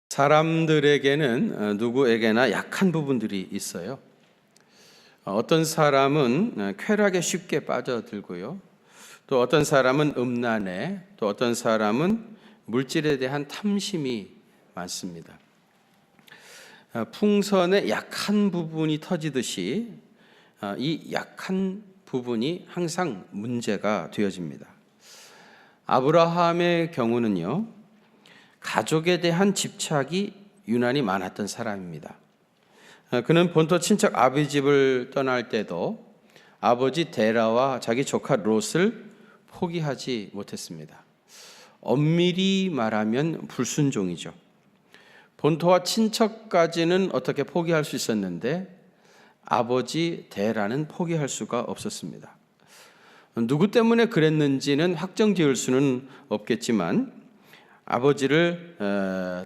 사람들에게는 누구에게나 약한 부분들이 있어요. 어떤 사람은 쾌락에 쉽게 빠져들고요. 또 어떤 사람은 음란에, 또 어떤 사람은 물질에 대한 탐심이 많습니다. 풍선의 약한 부분이 터지듯이 이 약한 부분이 항상 문제가 되어집니다. 아브라함의 경우는요, 가족에 대한 집착이 유난히 많았던 사람입니다. 그는 본토 친척 아비 집을 떠날 때도 아버지 데라와 자기 조카 롯을 포기하지 못했습니다. 엄밀히 말하면 불순종이죠. 본토와 친척까지는 어떻게 포기할 수 있었는데 아버지 데라는 포기할 수가 없었습니다. 누구 때문에 그랬는지는 확정 지을 수는 없겠지만 아버지를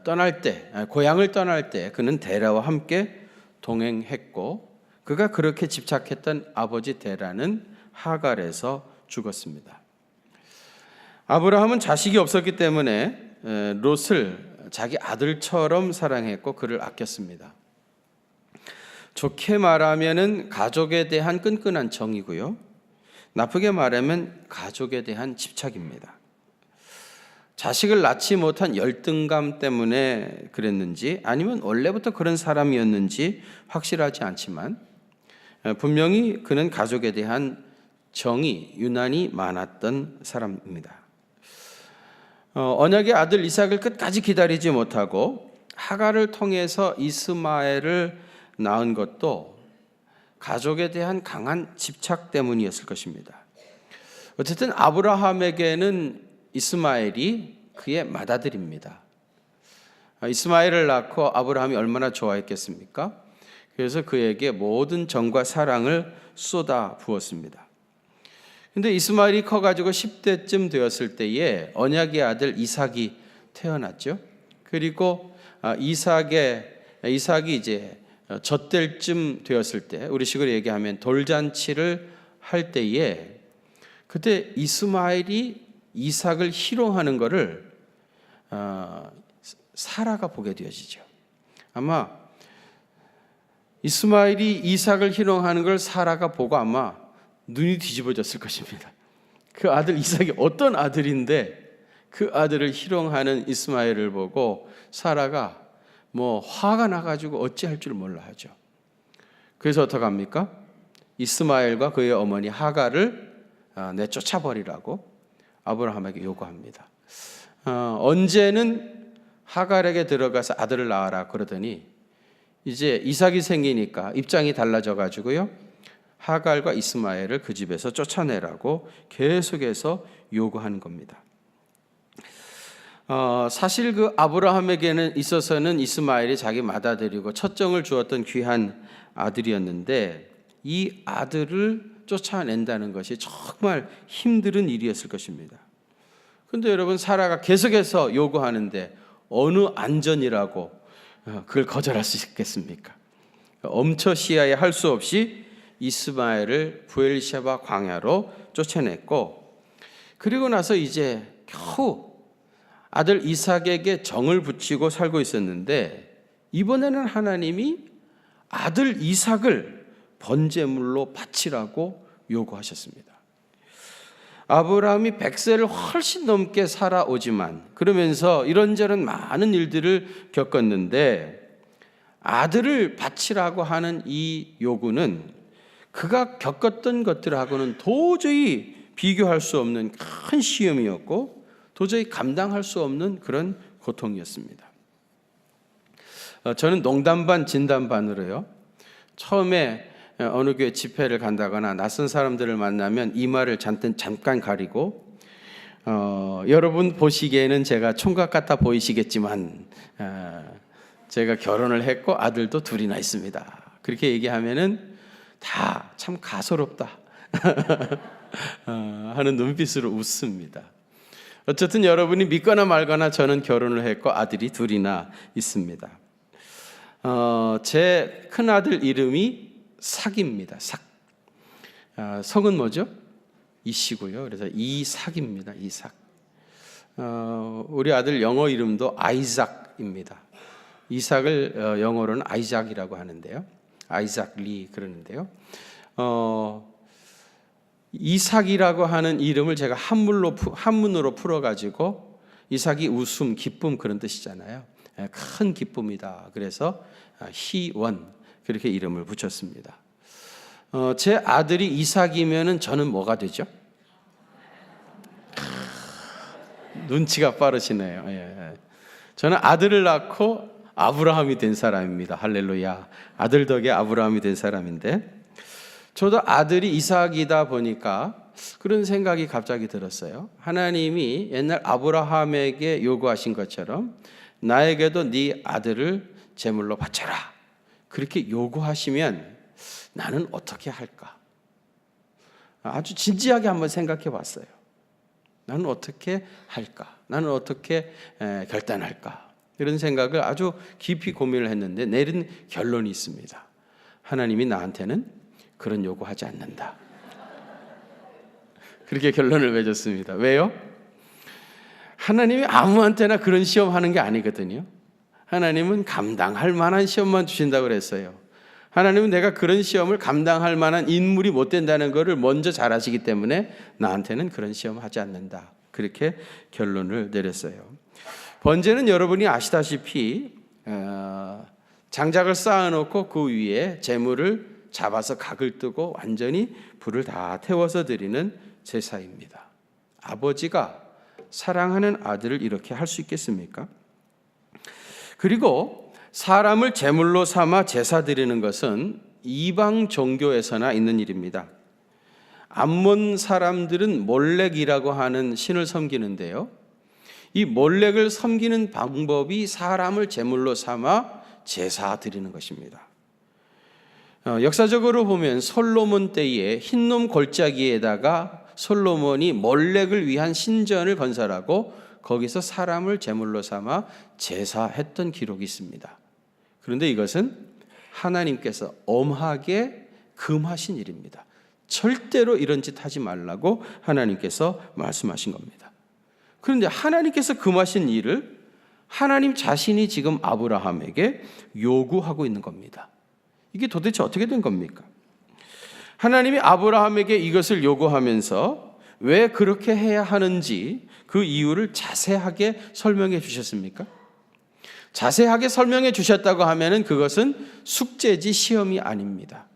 떠날 때, 고향을 떠날 때 그는 데라와 함께 동행했고, 그가 그렇게 집착했던 아버지 데라는 하갈에서 죽었습니다. 아브라함은 자식이 없었기 때문에 롯을 자기 아들처럼 사랑했고 그를 아꼈습니다. 좋게 말하면은 가족에 대한 끈끈한 정이고요, 나쁘게 말하면 가족에 대한 집착입니다. 자식을 낳지 못한 열등감 때문에 그랬는지 아니면 원래부터 그런 사람이었는지 확실하지 않지만 분명히 그는 가족에 대한 정이 유난히 많았던 사람입니다. 언약의 아들 이삭을 끝까지 기다리지 못하고 하갈을 통해서 이스마엘을 낳은 것도 가족에 대한 강한 집착 때문이었을 것입니다. 어쨌든 아브라함에게는 이스마엘이 그의 맏아들입니다. 이스마엘을 낳고 아브라함이 얼마나 좋아했겠습니까? 그래서 그에게 모든 정과 사랑을 쏟아 부었습니다. 그런데 이스마엘이 커가지고 10대쯤 되었을 때에 언약의 아들 이삭이 태어났죠. 그리고 이삭이 이제 젖될 쯤 되었을 때, 우리식으로 얘기하면 돌잔치를 할 때에 그때 이스마엘이 이삭을 희롱하는 것을 사라가 보게 되어지죠. 아마 이스마엘이 이삭을 희롱하는 걸 사라가 보고 아마 눈이 뒤집어졌을 것입니다. 그 아들 이삭이 어떤 아들인데 그 아들을 희롱하는 이스마엘을 보고 사라가 화가 나가지고 어찌할 줄 몰라 하죠. 그래서 어떡합니까? 이스마엘과 그의 어머니 하갈을 내쫓아버리라고 아브라함에게 요구합니다. 언제는 하갈에게 들어가서 아들을 낳아라 그러더니 이제 이삭이 생기니까 입장이 달라져 가지고요, 하갈과 이스마엘을 그 집에서 쫓아내라고 계속해서 요구하는 겁니다. 사실 그 아브라함에게는 있어서는 이스마엘이 자기 맏아들이고 첫정을 주었던 귀한 아들이었는데 이 아들을 쫓아낸다는 것이 정말 힘든 일이었을 것입니다. 그런데 여러분, 사라가 계속해서 요구하는데 어느 안전이라고 그걸 거절할 수 있겠습니까? 엄처시야에 할 수 없이 이스마엘을 부엘셰바 광야로 쫓아냈고, 그리고 나서 이제 겨우 아들 이삭에게 정을 붙이고 살고 있었는데 이번에는 하나님이 아들 이삭을 번제물로 바치라고 요구하셨습니다. 아브라함이 100세를 훨씬 넘게 살아오지만 그러면서 이런저런 많은 일들을 겪었는데 아들을 바치라고 하는 이 요구는 그가 겪었던 것들하고는 도저히 비교할 수 없는 큰 시험이었고 도저히 감당할 수 없는 그런 고통이었습니다. 저는 농담 반 진담 반으로요, 처음에 어느 교회 집회를 간다거나 낯선 사람들을 만나면 이마를 잠깐 가리고 여러분 보시기에는 제가 총각 같아 보이시겠지만 제가 결혼을 했고 아들도 둘이나 있습니다. 그렇게 얘기하면은 다 참 가소롭다 하는 눈빛으로 웃습니다. 어쨌든 여러분이 믿거나 말거나 저는 결혼을 했고 아들이 둘이나 있습니다. 제 큰아들 이름이 삭입니다. 삭. 성은 뭐죠? 이씨고요. 그래서 이삭입니다. 이삭. 우리 아들 영어 이름도 아이작입니다. 이삭을 영어로는 아이작이라고 하는데요. 아이작 리 그러는데요. 이삭이라고 하는 이름을 제가 한문으로 풀어가지고 이삭이 웃음, 기쁨 그런 뜻이잖아요. 큰 기쁨이다. 그래서 희원 그렇게 이름을 붙였습니다. 제 아들이 이삭이면은 저는 뭐가 되죠? 눈치가 빠르시네요. 예. 저는 아들을 낳고 아브라함이 된 사람입니다. 할렐루야. 아들 덕에 아브라함이 된 사람인데 저도 아들이 이삭이다 보니까 그런 생각이 갑자기 들었어요. 하나님이 옛날 아브라함에게 요구하신 것처럼 나에게도 네 아들을 제물로 바쳐라. 그렇게 요구하시면 나는 어떻게 할까? 아주 진지하게 한번 생각해 봤어요. 나는 어떻게 할까? 나는 어떻게 결단할까? 이런 생각을 아주 깊이 고민을 했는데 내린 결론이 있습니다. 하나님이 나한테는 그런 요구하지 않는다. 그렇게 결론을 맺었습니다. 왜요? 하나님이 아무한테나 그런 시험하는 게 아니거든요. 하나님은 감당할 만한 시험만 주신다고 그랬어요. 하나님은 내가 그런 시험을 감당할 만한 인물이 못 된다는 것을 먼저 잘 아시기 때문에 나한테는 그런 시험 하지 않는다. 그렇게 결론을 내렸어요. 번제는 여러분이 아시다시피 장작을 쌓아놓고 그 위에 재물을 잡아서 각을 뜨고 완전히 불을 다 태워서 드리는 제사입니다. 아버지가 사랑하는 아들을 이렇게 할 수 있겠습니까? 그리고 사람을 제물로 삼아 제사 드리는 것은 이방 종교에서나 있는 일입니다. 암몬 사람들은 몰렉이라고 하는 신을 섬기는데요. 이 몰렉을 섬기는 방법이 사람을 제물로 삼아 제사 드리는 것입니다. 역사적으로 보면 솔로몬 때에 흰놈 골짜기에다가 솔로몬이 몰렉을 위한 신전을 건설하고 거기서 사람을 제물로 삼아 제사했던 기록이 있습니다. 그런데 이것은 하나님께서 엄하게 금하신 일입니다. 절대로 이런 짓 하지 말라고 하나님께서 말씀하신 겁니다. 그런데 하나님께서 금하신 일을 하나님 자신이 지금 아브라함에게 요구하고 있는 겁니다. 이게 도대체 어떻게 된 겁니까? 하나님이 아브라함에게 이것을 요구하면서 왜 그렇게 해야 하는지 그 이유를 자세하게 설명해 주셨습니까? 자세하게 설명해 주셨다고 하면은 그것은 숙제지 시험이 아닙니다.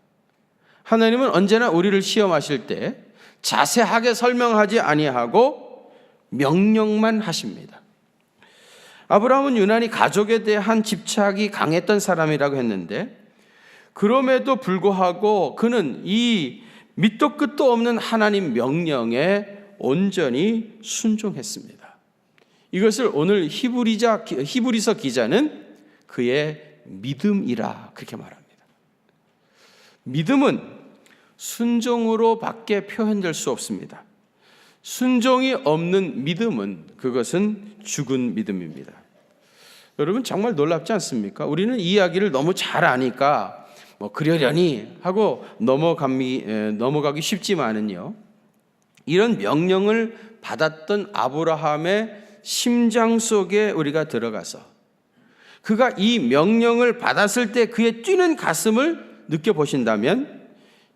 하나님은 언제나 우리를 시험하실 때 자세하게 설명하지 아니하고 명령만 하십니다. 아브라함은 유난히 가족에 대한 집착이 강했던 사람이라고 했는데 그럼에도 불구하고 그는 이 밑도 끝도 없는 하나님 명령에 온전히 순종했습니다. 이것을 오늘 히브리서 기자는 그의 믿음이라 그렇게 말합니다. 믿음은 순종으로 밖에 표현될 수 없습니다. 순종이 없는 믿음은 그것은 죽은 믿음입니다. 여러분 정말 놀랍지 않습니까? 우리는 이 이야기를 너무 잘 아니까 그러려니 하고 넘어가기 쉽지만은요. 이런 명령을 받았던 아브라함의 심장 속에 우리가 들어가서 그가 이 명령을 받았을 때 그의 뛰는 가슴을 느껴보신다면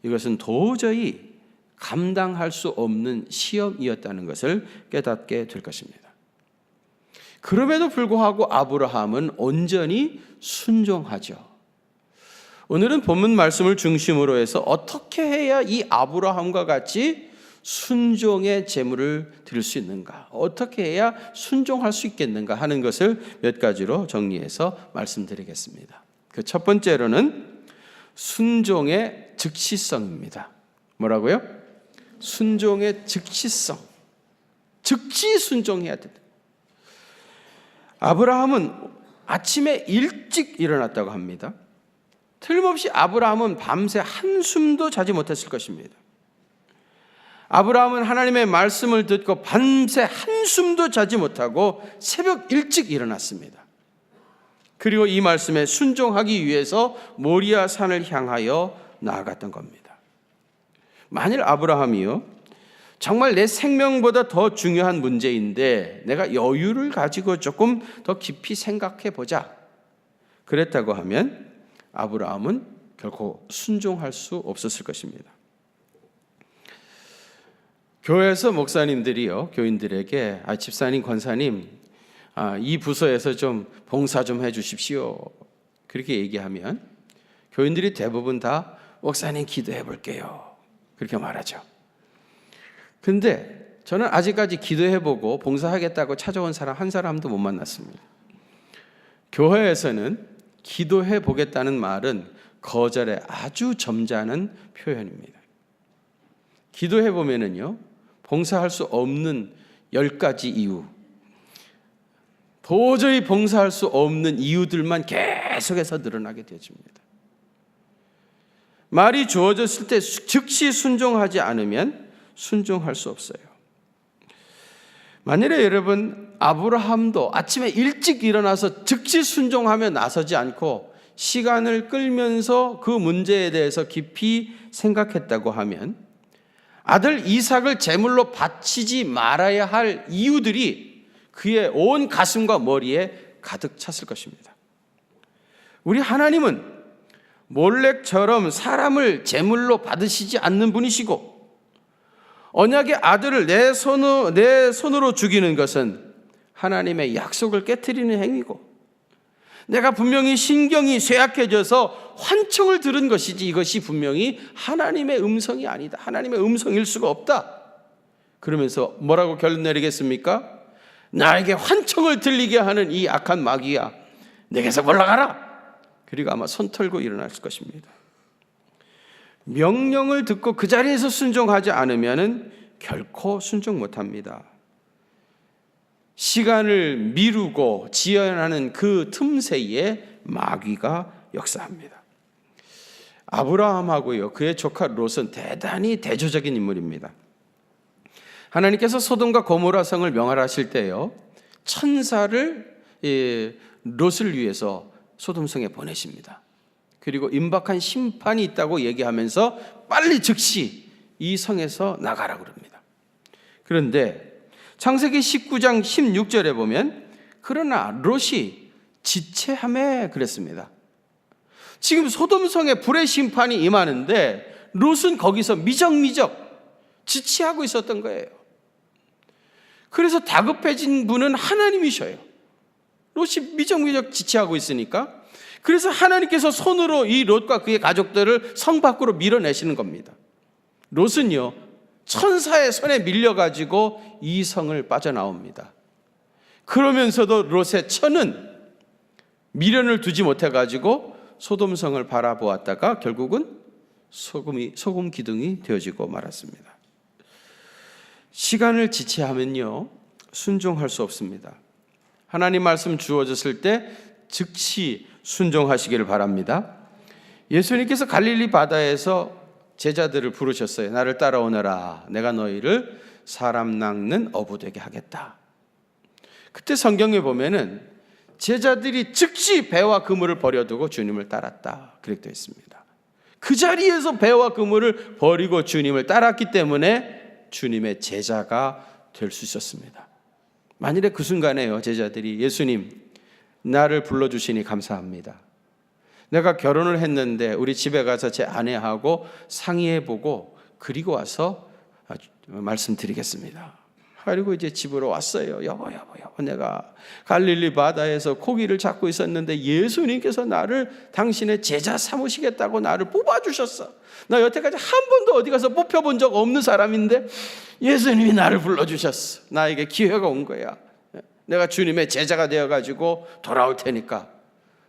이것은 도저히 감당할 수 없는 시험이었다는 것을 깨닫게 될 것입니다. 그럼에도 불구하고 아브라함은 온전히 순종하죠. 오늘은 본문 말씀을 중심으로 해서 어떻게 해야 이 아브라함과 같이 순종의 제물을 드릴 수 있는가, 어떻게 해야 순종할 수 있겠는가 하는 것을 몇 가지로 정리해서 말씀드리겠습니다. 그 첫 번째로는 순종의 즉시성입니다. 뭐라고요? 순종의 즉시성. 즉시 순종해야 된다. 아브라함은 아침에 일찍 일어났다고 합니다. 틀림없이 아브라함은 밤새 한숨도 자지 못했을 것입니다. 아브라함은 하나님의 말씀을 듣고 밤새 한숨도 자지 못하고 새벽 일찍 일어났습니다. 그리고 이 말씀에 순종하기 위해서 모리아 산을 향하여 나아갔던 겁니다. 만일 아브라함이요, 정말 내 생명보다 더 중요한 문제인데 내가 여유를 가지고 조금 더 깊이 생각해 보자, 그랬다고 하면 아브라함은 결코 순종할 수 없었을 것입니다. 교회에서 목사님들이요, 교인들에게 집사님, 권사님, 이 부서에서 좀 봉사 좀 해주십시오, 그렇게 얘기하면 교인들이 대부분 다 목사님 기도해 볼게요, 그렇게 말하죠. 근데 저는 아직까지 기도해보고 봉사하겠다고 찾아온 사람 한 사람도 못 만났습니다. 교회에서는 기도해 보겠다는 말은 거절의 아주 점잖은 표현입니다. 기도해 보면은요, 봉사할 수 없는 10가지 이유, 도저히 봉사할 수 없는 이유들만 계속해서 늘어나게 되어집니다. 말이 주어졌을 때 즉시 순종하지 않으면 순종할 수 없어요. 만일에 여러분, 아브라함도 아침에 일찍 일어나서 즉시 순종하며 나서지 않고 시간을 끌면서 그 문제에 대해서 깊이 생각했다고 하면 아들 이삭을 제물로 바치지 말아야 할 이유들이 그의 온 가슴과 머리에 가득 찼을 것입니다. 우리 하나님은 몰렉처럼 사람을 제물로 받으시지 않는 분이시고, 언약의 아들을 내 손으로 죽이는 것은 하나님의 약속을 깨트리는 행위고, 내가 분명히 신경이 쇠약해져서 환청을 들은 것이지 이것이 분명히 하나님의 음성이 아니다, 하나님의 음성일 수가 없다, 그러면서 뭐라고 결론 내리겠습니까? 나에게 환청을 들리게 하는 이 악한 마귀야, 내게서 물러가라. 그리고 아마 손 털고 일어났을 것입니다. 명령을 듣고 그 자리에서 순종하지 않으면 결코 순종 못합니다. 시간을 미루고 지연하는 그 틈새에 마귀가 역사합니다. 아브라함하고요, 그의 조카 롯은 대단히 대조적인 인물입니다. 하나님께서 소돔과 고모라 성을 멸하실 때요, 천사를 롯을 위해서 소돔성에 보내십니다. 그리고 임박한 심판이 있다고 얘기하면서 빨리 즉시 이 성에서 나가라 그럽니다. 그런데 창세기 19장 16절에 보면 그러나 롯이 지체하며 그랬습니다. 지금 소돔성에 불의 심판이 임하는데 롯은 거기서 미적미적 지체하고 있었던 거예요. 그래서 다급해진 분은 하나님이셔요. 롯이 미적미적 지체하고 있으니까. 그래서 하나님께서 손으로 이 롯과 그의 가족들을 성 밖으로 밀어내시는 겁니다. 롯은요, 천사의 손에 밀려가지고 이 성을 빠져나옵니다. 그러면서도 롯의 처는 미련을 두지 못해가지고 소돔성을 바라보았다가 결국은 소금 기둥이 되어지고 말았습니다. 시간을 지체하면요, 순종할 수 없습니다. 하나님 말씀 주어졌을 때 즉시 순종하시기를 바랍니다. 예수님께서 갈릴리 바다에서 제자들을 부르셨어요. 나를 따라오너라. 내가 너희를 사람 낚는 어부 되게 하겠다. 그때 성경에 보면은 제자들이 즉시 배와 그물을 버려두고 주님을 따랐다, 그렇게 되어 있습니다. 그 자리에서 배와 그물을 버리고 주님을 따랐기 때문에 주님의 제자가 될 수 있었습니다. 만일에 그 순간에요, 제자들이 예수님, 나를 불러주시니 감사합니다. 내가 결혼을 했는데 우리 집에 가서 제 아내하고 상의해보고 그리고 와서 말씀드리겠습니다. 그리고 이제 집으로 왔어요. 여보, 내가 갈릴리 바다에서 고기를 잡고 있었는데 예수님께서 나를 당신의 제자 삼으시겠다고 나를 뽑아주셨어. 나 여태까지 한 번도 어디 가서 뽑혀본 적 없는 사람인데 예수님이 나를 불러주셨어. 나에게 기회가 온 거야. 내가 주님의 제자가 되어가지고 돌아올 테니까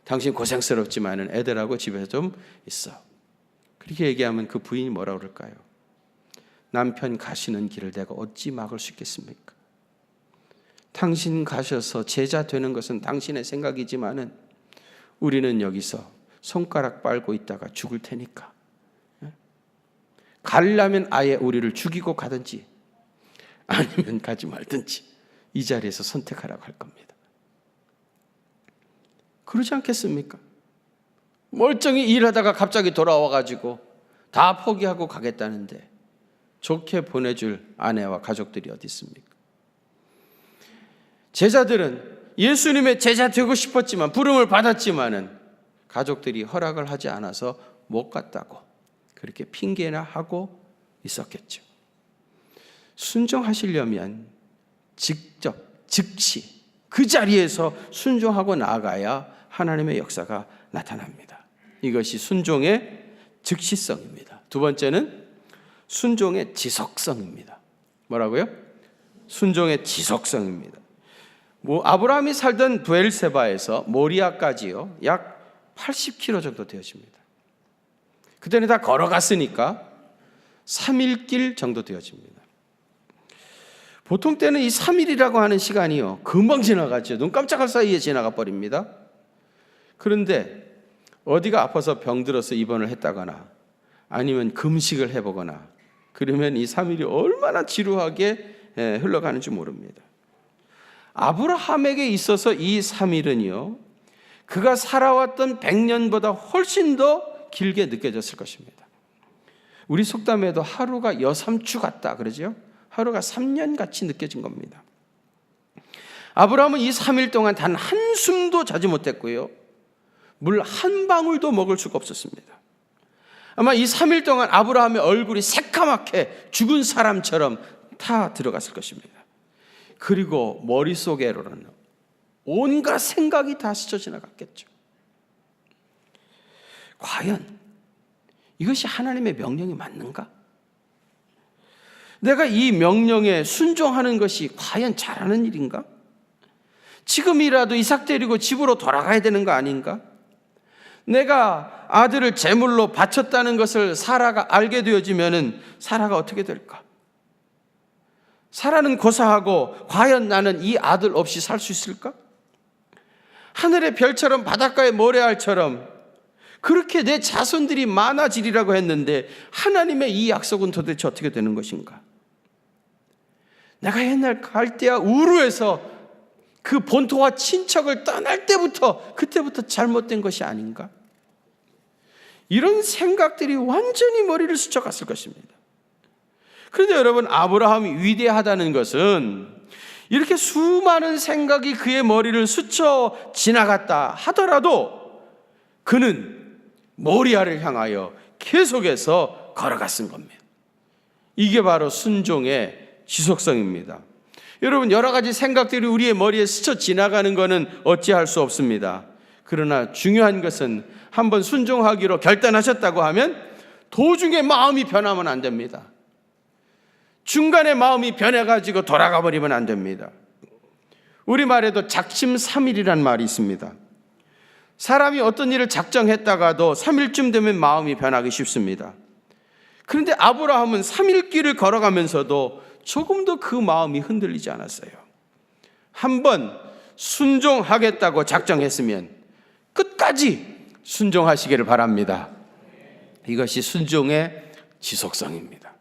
당신 고생스럽지만은 애들하고 집에서 좀 있어. 그렇게 얘기하면 그 부인이 뭐라고 그럴까요? 남편 가시는 길을 내가 어찌 막을 수 있겠습니까? 당신 가셔서 제자 되는 것은 당신의 생각이지만은 우리는 여기서 손가락 빨고 있다가 죽을 테니까 가려면 아예 우리를 죽이고 가든지 아니면 가지 말든지 이 자리에서 선택하라고 할 겁니다. 그러지 않겠습니까? 멀쩡히 일하다가 갑자기 돌아와가지고 다 포기하고 가겠다는데 좋게 보내줄 아내와 가족들이 어디 있습니까? 제자들은 예수님의 제자 되고 싶었지만 부름을 받았지만은 가족들이 허락을 하지 않아서 못 갔다고 그렇게 핑계나 하고 있었겠죠. 순종하시려면 직접 즉시 그 자리에서 순종하고 나아가야 하나님의 역사가 나타납니다. 이것이 순종의 즉시성입니다. 두 번째는 순종의 지속성입니다. 뭐라고요? 순종의 지속성입니다. 아브라함이 살던 브엘세바에서 모리아까지요, 약 80km 정도 되어집니다. 그때는 다 걸어갔으니까 3일 길 정도 되어집니다. 보통 때는 이 3일이라고 하는 시간이요, 금방 지나가죠. 눈 깜짝할 사이에 지나가 버립니다. 그런데 어디가 아파서 병들어서 입원을 했다거나 아니면 금식을 해보거나 그러면 이 3일이 얼마나 지루하게 흘러가는지 모릅니다. 아브라함에게 있어서 이 3일은요, 그가 살아왔던 100년보다 훨씬 더 길게 느껴졌을 것입니다. 우리 속담에도 하루가 여삼주 같다 그러죠? 하루가 3년 같이 느껴진 겁니다. 아브라함은 이 3일 동안 단 한숨도 자지 못했고요, 물 한 방울도 먹을 수가 없었습니다. 아마 이 3일 동안 아브라함의 얼굴이 새까맣게 죽은 사람처럼 타 들어갔을 것입니다. 그리고 머릿속에로는 온갖 생각이 다 스쳐 지나갔겠죠. 과연 이것이 하나님의 명령이 맞는가? 내가 이 명령에 순종하는 것이 과연 잘하는 일인가? 지금이라도 이삭 데리고 집으로 돌아가야 되는 거 아닌가? 내가 아들을 제물로 바쳤다는 것을 사라가 알게 되어지면은 사라가 어떻게 될까? 사라는 고사하고 과연 나는 이 아들 없이 살 수 있을까? 하늘의 별처럼 바닷가의 모래알처럼 그렇게 내 자손들이 많아지리라고 했는데 하나님의 이 약속은 도대체 어떻게 되는 것인가? 내가 옛날 갈대아 우르에서 그 본토와 친척을 떠날 때부터 그때부터 잘못된 것이 아닌가? 이런 생각들이 완전히 머리를 스쳐갔을 것입니다. 그런데 여러분, 아브라함이 위대하다는 것은 이렇게 수많은 생각이 그의 머리를 스쳐 지나갔다 하더라도 그는 모리아를 향하여 계속해서 걸어갔은 겁니다. 이게 바로 순종의 지속성입니다. 여러분, 여러 가지 생각들이 우리의 머리에 스쳐 지나가는 것은 어찌할 수 없습니다. 그러나 중요한 것은 한번 순종하기로 결단하셨다고 하면 도중에 마음이 변하면 안 됩니다. 중간에 마음이 변해가지고 돌아가 버리면 안 됩니다. 우리말에도 작심삼일이란 말이 있습니다. 사람이 어떤 일을 작정했다가도 3일쯤 되면 마음이 변하기 쉽습니다. 그런데 아브라함은 3일 길을 걸어가면서도 조금도 그 마음이 흔들리지 않았어요. 한번 순종하겠다고 작정했으면 끝까지 순종하시기를 바랍니다. 이것이 순종의 지속성입니다.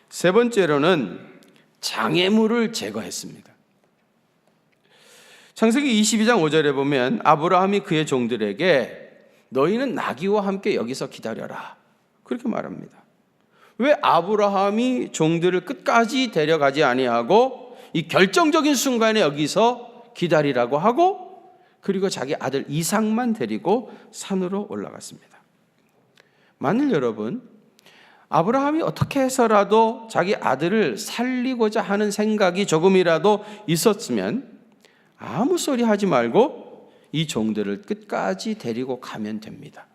세 번째로는 장애물을 제거했습니다. 창세기 22장 5절에 보면 아브라함이 그의 종들에게 너희는 나귀와 함께 여기서 기다려라 그렇게 말합니다. 왜 아브라함이 종들을 끝까지 데려가지 아니하고 이 결정적인 순간에 여기서 기다리라고 하고 그리고 자기 아들 이삭만 데리고 산으로 올라갔습니다. 만일 여러분, 아브라함이 어떻게 해서라도 자기 아들을 살리고자 하는 생각이 조금이라도 있었으면 아무 소리 하지 말고 이 종들을 끝까지 데리고 가면 됩니다.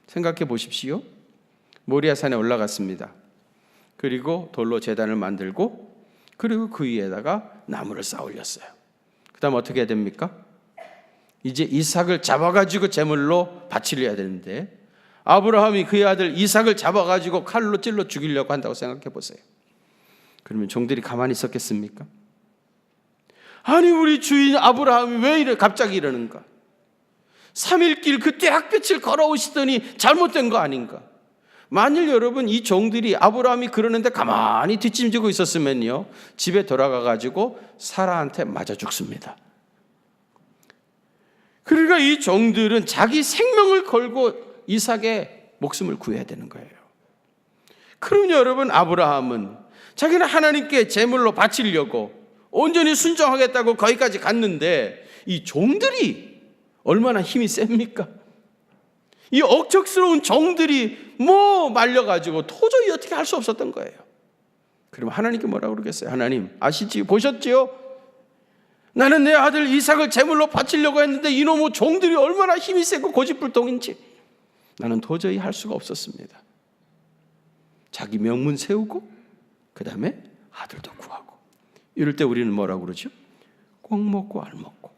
생각해 보십시오. 모리아산에 올라갔습니다. 그리고 돌로 제단을 만들고 그리고 그 위에다가 나무를 쌓아 올렸어요. 그 다음 어떻게 해야 됩니까? 이제 이삭을 잡아가지고 제물로 바치려야 되는데 아브라함이 그의 아들 이삭을 잡아가지고 칼로 찔러 죽이려고 한다고 생각해 보세요. 그러면 종들이 가만히 있었겠습니까? 아니, 우리 주인 아브라함이 왜 이래 갑자기 이러는가? 3일 길 그때 햇빛을 걸어오시더니 잘못된 거 아닌가? 만일 여러분 이 종들이 아브라함이 그러는데 가만히 뒷짐지고 있었으면요, 집에 돌아가가지고 사라한테 맞아 죽습니다. 그러니까 이 종들은 자기 생명을 걸고 이삭의 목숨을 구해야 되는 거예요. 그럼 여러분, 아브라함은 자기는 하나님께 제물로 바치려고 온전히 순종하겠다고 거기까지 갔는데 이 종들이 얼마나 힘이 셉니까? 이 억척스러운 종들이 말려가지고 도저히 어떻게 할 수 없었던 거예요. 그럼 하나님께 뭐라고 그러겠어요? 하나님 아시지? 보셨지요? 나는 내 아들 이삭을 제물로 바치려고 했는데 이놈의 종들이 얼마나 힘이 세고 고집불통인지 나는 도저히 할 수가 없었습니다. 자기 명문 세우고 그 다음에 아들도 구하고. 이럴 때 우리는 뭐라고 그러죠? 꼭 먹고 알 먹고.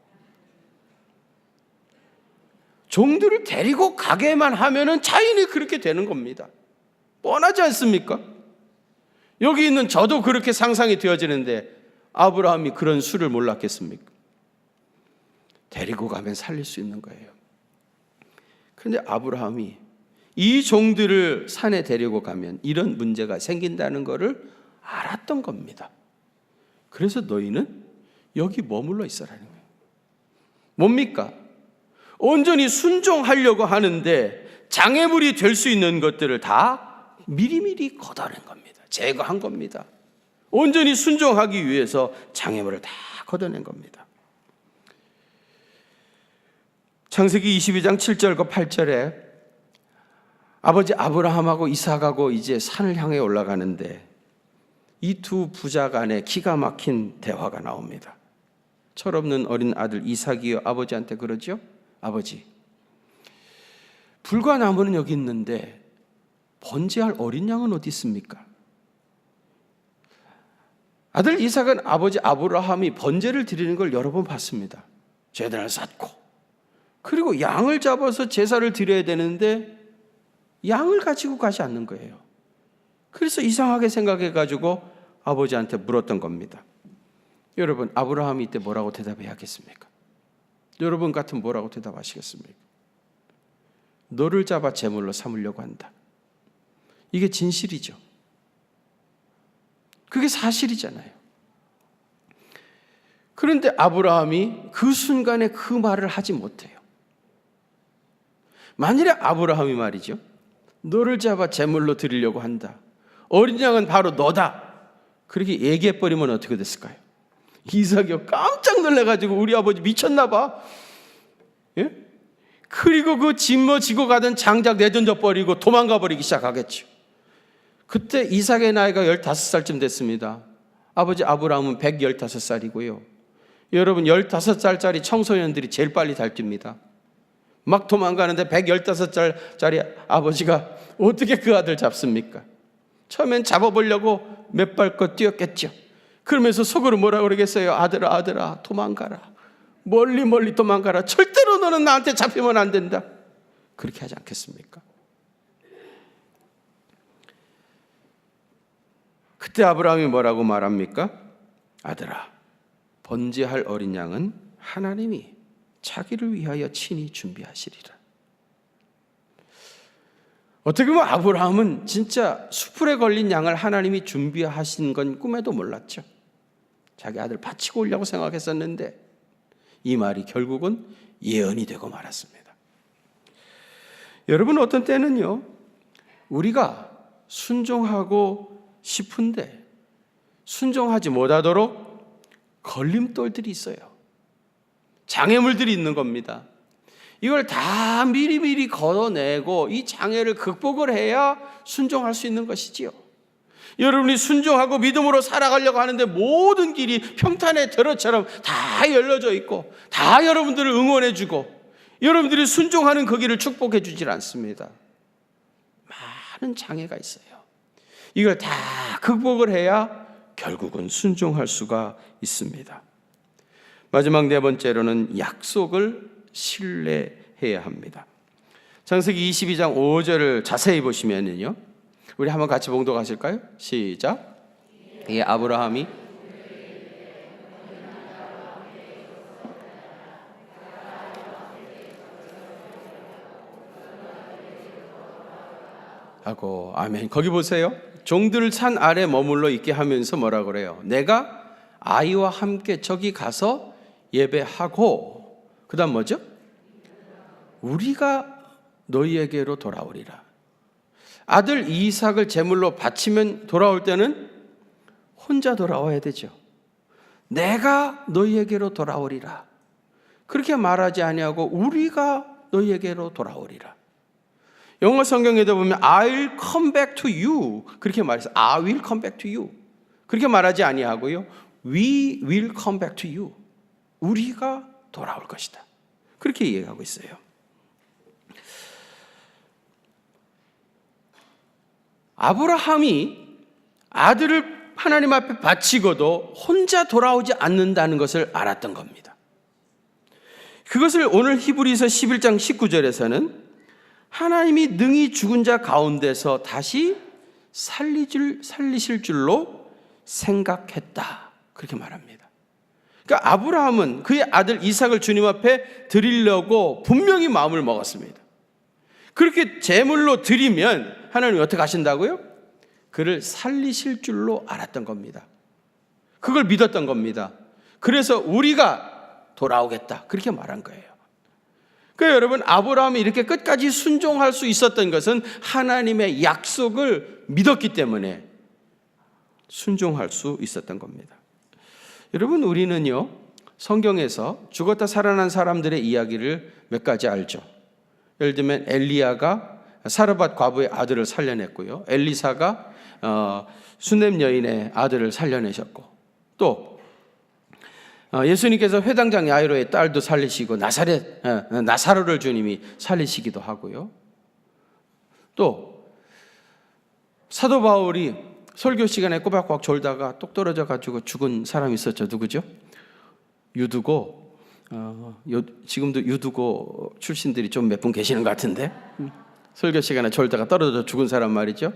종들을 데리고 가게만 하면은 자연히 그렇게 되는 겁니다. 뻔하지 않습니까? 여기 있는 저도 그렇게 상상이 되어지는데 아브라함이 그런 수를 몰랐겠습니까? 데리고 가면 살릴 수 있는 거예요. 그런데 아브라함이 이 종들을 산에 데리고 가면 이런 문제가 생긴다는 것을 알았던 겁니다. 그래서 너희는 여기 머물러 있어라는 거예요. 뭡니까? 온전히 순종하려고 하는데 장애물이 될 수 있는 것들을 다 미리미리 걷어낸 겁니다. 제거한 겁니다. 온전히 순종하기 위해서 장애물을 다 걷어낸 겁니다. 창세기 22장 7절과 8절에 아버지 아브라함하고 이삭하고 이제 산을 향해 올라가는데 이 두 부자 간에 기가 막힌 대화가 나옵니다. 철없는 어린 아들 이삭이 아버지한테 그러죠. 아버지, 불과 나무는 여기 있는데 번제할 어린 양은 어디 있습니까? 아들 이삭은 아버지 아브라함이 번제를 드리는 걸 여러 번 봤습니다. 제단을 쌓고 그리고 양을 잡아서 제사를 드려야 되는데 양을 가지고 가지 않는 거예요. 그래서 이상하게 생각해가지고 아버지한테 물었던 겁니다. 여러분, 아브라함이 이때 뭐라고 대답해야겠습니까? 여러분 같으면 뭐라고 대답하시겠습니까? 너를 잡아 제물로 삼으려고 한다. 이게 진실이죠. 그게 사실이잖아요. 그런데 아브라함이 그 순간에 그 말을 하지 못해요. 만일에 아브라함이 말이죠, 너를 잡아 제물로 드리려고 한다. 어린 양은 바로 너다. 그렇게 얘기해버리면 어떻게 됐을까요? 이삭이 깜짝 놀라가지고 우리 아버지 미쳤나 봐. 예? 그리고 그 짊어지고 가던 장작 내던져 버리고 도망가 버리기 시작하겠죠. 그때 이삭의 나이가 15살쯤 됐습니다. 아버지 아브라함은 115살이고요. 여러분 15살짜리 청소년들이 제일 빨리 달뜁니다. 막 도망가는데 115살짜리 아버지가 어떻게 그 아들 잡습니까? 처음엔 잡아보려고 몇 발껏 뛰었겠죠. 그러면서 속으로 뭐라 그러겠어요? 아들아, 아들아, 도망가라. 멀리 멀리 도망가라. 절대로 너는 나한테 잡히면 안 된다. 그렇게 하지 않겠습니까? 그때 아브라함이 뭐라고 말합니까? 아들아, 번제할 어린 양은 하나님이 자기를 위하여 친히 준비하시리라. 어떻게 보면 아브라함은 진짜 수풀에 걸린 양을 하나님이 준비하신 건 꿈에도 몰랐죠. 자기 아들 바치고 오려고 생각했었는데 이 말이 결국은 예언이 되고 말았습니다. 여러분, 어떤 때는요, 우리가 순종하고 싶은데 순종하지 못하도록 걸림돌들이 있어요. 장애물들이 있는 겁니다. 이걸 다 미리미리 걷어내고 이 장애를 극복을 해야 순종할 수 있는 것이지요. 여러분이 순종하고 믿음으로 살아가려고 하는데 모든 길이 평탄의 terra처럼 다 열려져 있고 다 여러분들을 응원해주고 여러분들이 순종하는 그 길을 축복해 주질 않습니다. 많은 장애가 있어요. 이걸 다 극복을 해야 결국은 순종할 수가 있습니다. 마지막 네 번째로는 약속을 신뢰해야 합니다. 창세기 22장 5절을 자세히 보시면요, 우리 한번 같이 봉독하실까요? 시작. 예, 아브라함이 하고, 아멘. 거기 보세요. 종들을 산 아래 머물러 있게 하면서 뭐라 그래요? 내가 아이와 함께 저기 가서 예배하고, 그 다음 뭐죠? 우리가 너희에게로 돌아오리라. 아들 이삭을 제물로 바치면 돌아올 때는 혼자 돌아와야 되죠. 내가 너희에게로 돌아오리라. 그렇게 말하지 아니하고 우리가 너희에게로 돌아오리라. 영어 성경에도 보면 I'll come back to you 그렇게 말해서 I will come back to you 그렇게 말하지 아니하고요. We will come back to you. 우리가 돌아올 것이다. 그렇게 이해하고 있어요. 아브라함이 아들을 하나님 앞에 바치고도 혼자 돌아오지 않는다는 것을 알았던 겁니다. 그것을 오늘 히브리서 11장 19절에서는 하나님이 능히 죽은 자 가운데서 다시 살리실 줄로 생각했다. 그렇게 말합니다. 그러니까 아브라함은 그의 아들 이삭을 주님 앞에 드리려고 분명히 마음을 먹었습니다. 그렇게 제물로 드리면 하나님이 어떻게 하신다고요? 그를 살리실 줄로 알았던 겁니다. 그걸 믿었던 겁니다. 그래서 우리가 돌아오겠다. 그렇게 말한 거예요. 그러니까 여러분, 아브라함이 이렇게 끝까지 순종할 수 있었던 것은 하나님의 약속을 믿었기 때문에 순종할 수 있었던 겁니다. 여러분, 우리는요, 성경에서 죽었다 살아난 사람들의 이야기를 몇 가지 알죠. 예를 들면 엘리야가 사르밧 과부의 아들을 살려냈고요. 엘리사가 수넴 여인의 아들을 살려내셨고, 또 예수님께서 회당장 야이로의 딸도 살리시고 나사로를 주님이 살리시기도 하고요. 또 사도 바울이 설교 시간에 꼬박꼬박 졸다가 똑 떨어져 가지고 죽은 사람이 있었죠. 누구죠? 유두고. 지금도 유두고 출신들이 좀 몇 분 계시는 것 같은데, 설교 시간에 졸다가 떨어져 죽은 사람 말이죠.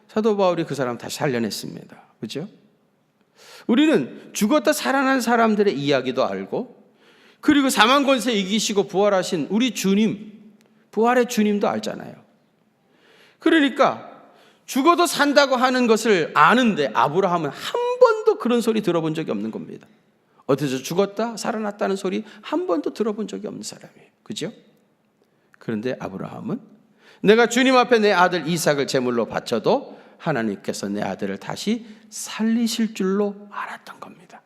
사도 바울이 그 사람 다시 살려냈습니다. 그렇죠? 우리는 죽었다 살아난 사람들의 이야기도 알고, 그리고 사망 권세 이기시고 부활하신 우리 주님, 부활의 주님도 알잖아요. 그러니까 죽어도 산다고 하는 것을 아는데 아브라함은 한 번도 그런 소리 들어본 적이 없는 겁니다. 어디서 죽었다 살아났다는 소리 한 번도 들어본 적이 없는 사람이에요. 그죠? 그런데 아브라함은 내가 주님 앞에 내 아들 이삭을 제물로 바쳐도 하나님께서 내 아들을 다시 살리실 줄로 알았던 겁니다.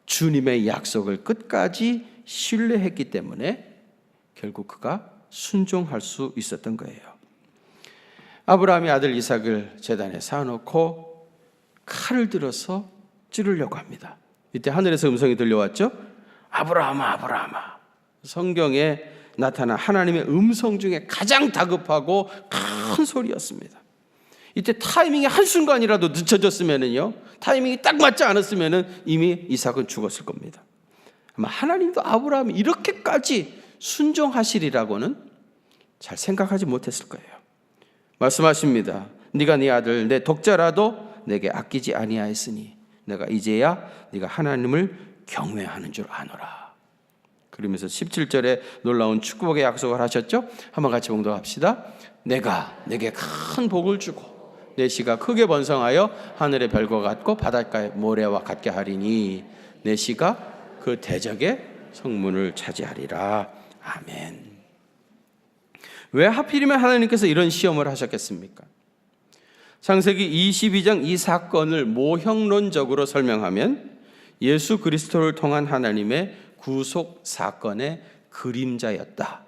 주님의 약속을 끝까지 신뢰했기 때문에 결국 그가 순종할 수 있었던 거예요. 아브라함이 아들 이삭을 제단에 쌓아놓고 칼을 들어서 찌르려고 합니다. 이때 하늘에서 음성이 들려왔죠. 아브라함아, 아브라함아. 성경에 나타난 하나님의 음성 중에 가장 다급하고 큰 소리였습니다. 이때 타이밍이 한순간이라도 늦춰졌으면요, 타이밍이 딱 맞지 않았으면 이미 이삭은 죽었을 겁니다. 아마 하나님도 아브라함이 이렇게까지 순종하시리라고는 잘 생각하지 못했을 거예요. 말씀하십니다. 네가 네 아들 내 독자라도 내게 아끼지 아니하였으니 내가 이제야 네가 하나님을 경외하는 줄 아노라. 그러면서 17절에 놀라운 축복의 약속을 하셨죠. 한번 같이 봉독합시다. 내가 내게 큰 복을 주고 내 씨가 크게 번성하여 하늘의 별과 같고 바닷가의 모래와 같게 하리니 내 씨가 그 대적의 성문을 차지하리라. 아멘. 왜 하필이면 하나님께서 이런 시험을 하셨겠습니까? 창세기 22장 이 사건을 모형론적으로 설명하면 예수 그리스도를 통한 하나님의 구속 사건의 그림자였다.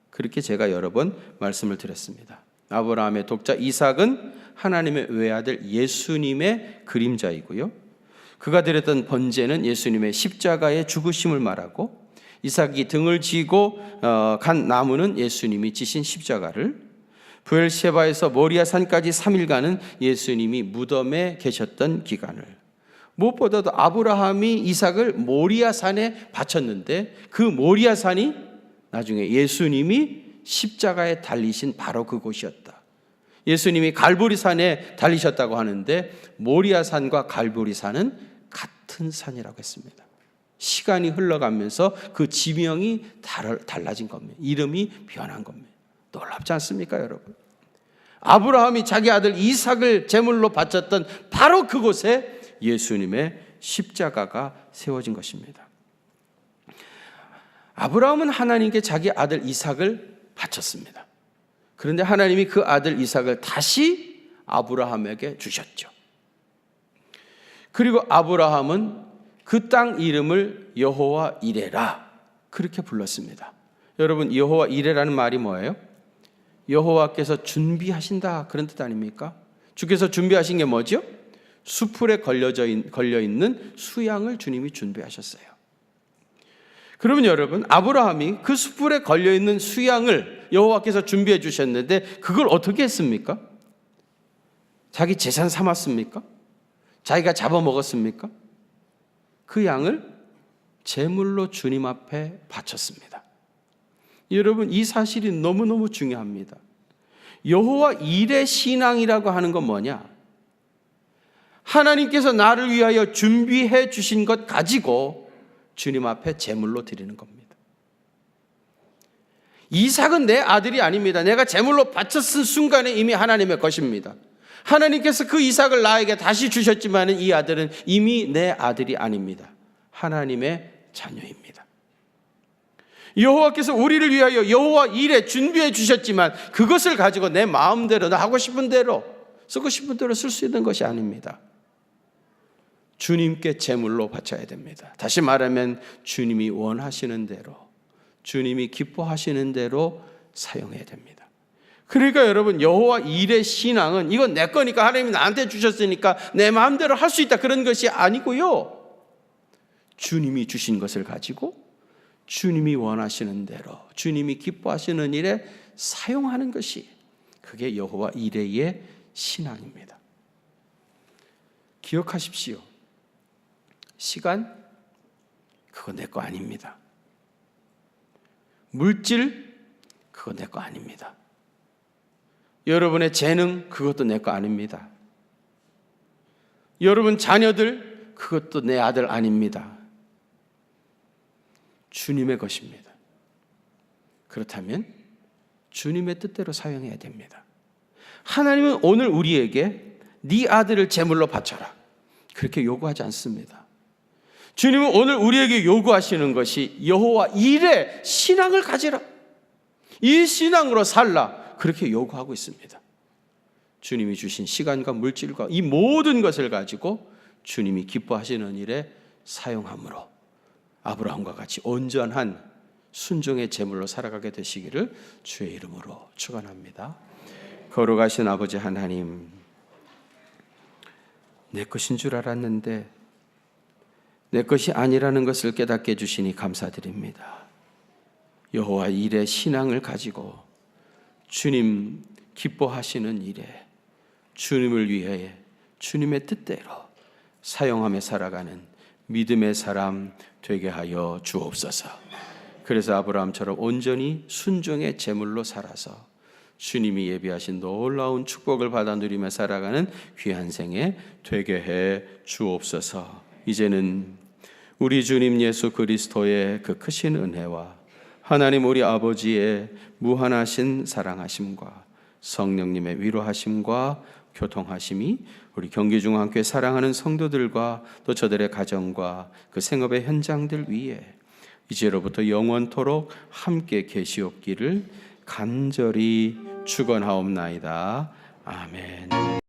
그렇게 제가 여러 번 말씀을 드렸습니다. 아브라함의 독자 이삭은 하나님의 외아들 예수님의 그림자이고요. 그가 드렸던 번제는 예수님의 십자가의 죽으심을 말하고, 이삭이 등을 지고 간 나무는 예수님이 지신 십자가를, 부엘셰바에서 모리아산까지 3일간은 예수님이 무덤에 계셨던 기간을, 무엇보다도 아브라함이 이삭을 모리아산에 바쳤는데 그 모리아산이 나중에 예수님이 십자가에 달리신 바로 그곳이었다. 예수님이 갈보리산에 달리셨다고 하는데 모리아산과 갈보리산은 같은 산이라고 했습니다. 시간이 흘러가면서 그 지명이 달라진 겁니다. 이름이 변한 겁니다. 놀랍지 않습니까, 여러분? 아브라함이 자기 아들 이삭을 제물로 바쳤던 바로 그곳에 예수님의 십자가가 세워진 것입니다. 아브라함은 하나님께 자기 아들 이삭을 바쳤습니다. 그런데 하나님이 그 아들 이삭을 다시 아브라함에게 주셨죠. 그리고 아브라함은 그 땅 이름을 여호와 이레라 그렇게 불렀습니다. 여러분, 여호와 이레라는 말이 뭐예요? 여호와께서 준비하신다 그런 뜻 아닙니까? 주께서 준비하신 게 뭐죠? 수풀에 걸려있는 수양을 주님이 준비하셨어요. 그러면 여러분, 아브라함이 그 수풀에 걸려있는 수양을 여호와께서 준비해 주셨는데 그걸 어떻게 했습니까? 자기 재산 삼았습니까? 자기가 잡아먹었습니까? 그 양을 제물로 주님 앞에 바쳤습니다. 여러분, 이 사실이 너무너무 중요합니다. 여호와 일의 신앙이라고 하는 건 뭐냐? 하나님께서 나를 위하여 준비해 주신 것 가지고 주님 앞에 제물로 드리는 겁니다. 이삭은 내 아들이 아닙니다. 내가 제물로 바쳤은 순간에 이미 하나님의 것입니다. 하나님께서 그 이삭을 나에게 다시 주셨지만 이 아들은 이미 내 아들이 아닙니다. 하나님의 자녀입니다. 여호와께서 우리를 위하여 여호와 일에 준비해 주셨지만 그것을 가지고 내 마음대로 나 하고 싶은 대로 쓰고 싶은 대로 쓸 수 있는 것이 아닙니다. 주님께 제물로 바쳐야 됩니다. 다시 말하면 주님이 원하시는 대로, 주님이 기뻐하시는 대로 사용해야 됩니다. 그러니까 여러분, 여호와 일의 신앙은 이건 내 거니까 하나님이 나한테 주셨으니까 내 마음대로 할 수 있다 그런 것이 아니고요. 주님이 주신 것을 가지고 주님이 원하시는 대로 주님이 기뻐하시는 일에 사용하는 것이 그게 여호와 일의 신앙입니다. 기억하십시오. 시간, 그거 내 거 아닙니다. 물질, 그거 내 거 아닙니다. 여러분의 재능, 그것도 내 거 아닙니다. 여러분 자녀들, 그것도 내 아들 아닙니다. 주님의 것입니다. 그렇다면 주님의 뜻대로 사용해야 됩니다. 하나님은 오늘 우리에게 네 아들을 제물로 바쳐라 그렇게 요구하지 않습니다. 주님은 오늘 우리에게 요구하시는 것이 여호와 일의 신앙을 가지라, 이 신앙으로 살라 그렇게 요구하고 있습니다. 주님이 주신 시간과 물질과 이 모든 것을 가지고 주님이 기뻐하시는 일에 사용함으로 아브라함과 같이 온전한 순종의 제물로 살아가게 되시기를 주의 이름으로 축원합니다. 거룩하신 아버지 하나님, 내 것인 줄 알았는데 내 것이 아니라는 것을 깨닫게 해주시니 감사드립니다. 여호와 일의 신앙을 가지고 주님 기뻐하시는 일에 주님을 위해 주님의 뜻대로 사용하며 살아가는 믿음의 사람 되게 하여 주옵소서. 그래서 아브라함처럼 온전히 순종의 제물로 살아서 주님이 예비하신 놀라운 축복을 받아 누리며 살아가는 귀한 생애 되게 해 주옵소서. 이제는 우리 주님 예수 그리스도의 그 크신 은혜와 하나님 우리 아버지의 무한하신 사랑하심과 성령님의 위로하심과 교통하심이 우리 경기중앙교회 사랑하는 성도들과 또 저들의 가정과 그 생업의 현장들 위에 이제로부터 영원토록 함께 계시옵기를 간절히 축원하옵나이다. 아멘.